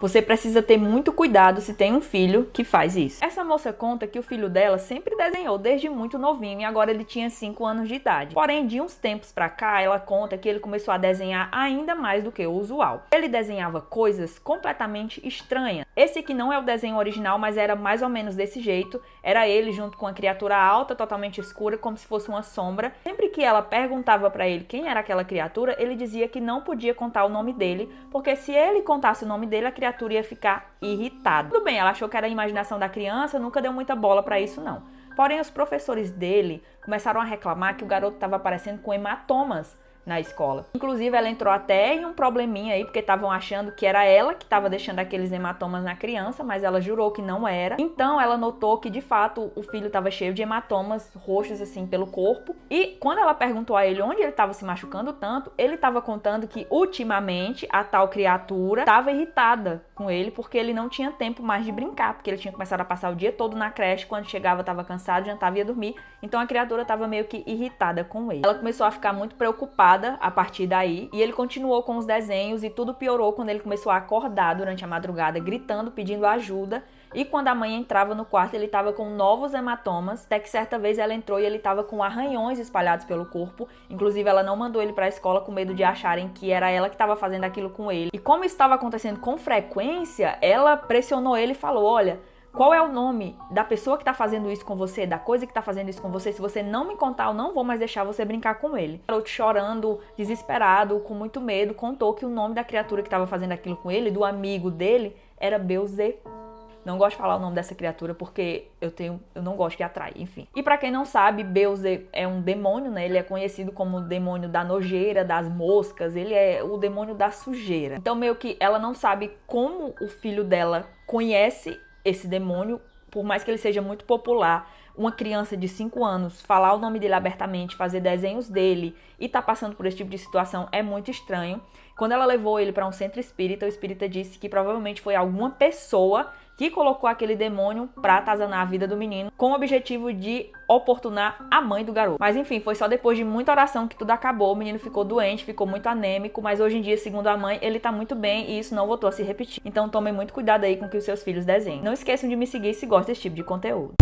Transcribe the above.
Você precisa ter muito cuidado se tem um filho que faz isso. Essa moça conta que o filho dela sempre desenhou desde muito novinho e agora ele tinha 5 anos de idade. Porém, de uns tempos pra cá, ela conta que ele começou a desenhar ainda mais do que o usual. Ele desenhava coisas completamente estranhas. Esse aqui não é o desenho original, mas era mais ou menos desse jeito. Era ele junto com uma criatura alta, totalmente escura, como se fosse uma sombra. Sempre que ela perguntava pra ele quem era aquela criatura, ele dizia que não podia contar o nome dele, porque se ele contasse o nome dele, a criatura ia ficar irritada. Tudo bem, ela achou que era a imaginação da criança, nunca deu muita bola pra isso não. Porém, os professores dele começaram a reclamar que o garoto estava aparecendo com hematomas na escola. Inclusive, ela entrou até em um probleminha aí, porque estavam achando que era ela que estava deixando aqueles hematomas na criança, mas ela jurou que não era. Então, ela notou que, de fato, o filho estava cheio de hematomas roxos, assim, pelo corpo. E, quando ela perguntou a ele onde ele estava se machucando tanto, ele estava contando que, ultimamente, a tal criatura estava irritada com ele, porque ele não tinha tempo mais de brincar, porque ele tinha começado a passar o dia todo na creche, quando chegava estava cansado, jantava e ia dormir. Então, a criatura estava meio que irritada com ele. Ela começou a ficar muito preocupada a partir daí, e ele continuou com os desenhos e tudo piorou quando ele começou a acordar durante a madrugada, gritando, pedindo ajuda, e quando a mãe entrava no quarto, ele estava com novos hematomas, até que certa vez ela entrou e ele estava com arranhões espalhados pelo corpo. Inclusive, ela não mandou ele para a escola com medo de acharem que era ela que estava fazendo aquilo com ele. E como isso estava acontecendo com frequência, ela pressionou ele e falou: olha, qual é o nome da pessoa que tá fazendo isso com você, da coisa que tá fazendo isso com você? Se você não me contar, eu não vou mais deixar você brincar com ele. O garoto, chorando, desesperado, com muito medo, contou que o nome da criatura que tava fazendo aquilo com ele, do amigo dele, era Beelzebub. Não gosto de falar o nome dessa criatura porque eu não gosto que atrai, enfim. E pra quem não sabe, Beelzebub é um demônio, né? Ele é conhecido como o demônio da nojeira, das moscas, ele é o demônio da sujeira. Então meio que ela não sabe como o filho dela conhece esse demônio, por mais que ele seja muito popular. Uma criança de 5 anos falar o nome dele abertamente, fazer desenhos dele e tá passando por esse tipo de situação é muito estranho. Quando ela levou ele para um centro espírita, o espírita disse que provavelmente foi alguma pessoa que colocou aquele demônio pra atazanar a vida do menino, com o objetivo de oportunar a mãe do garoto. Mas enfim, foi só depois de muita oração que tudo acabou. O menino ficou doente, ficou muito anêmico, mas hoje em dia, segundo a mãe, ele tá muito bem e isso não voltou a se repetir. Então tomem muito cuidado aí com o que os seus filhos desenhem. Não esqueçam de me seguir se gostam desse tipo de conteúdo.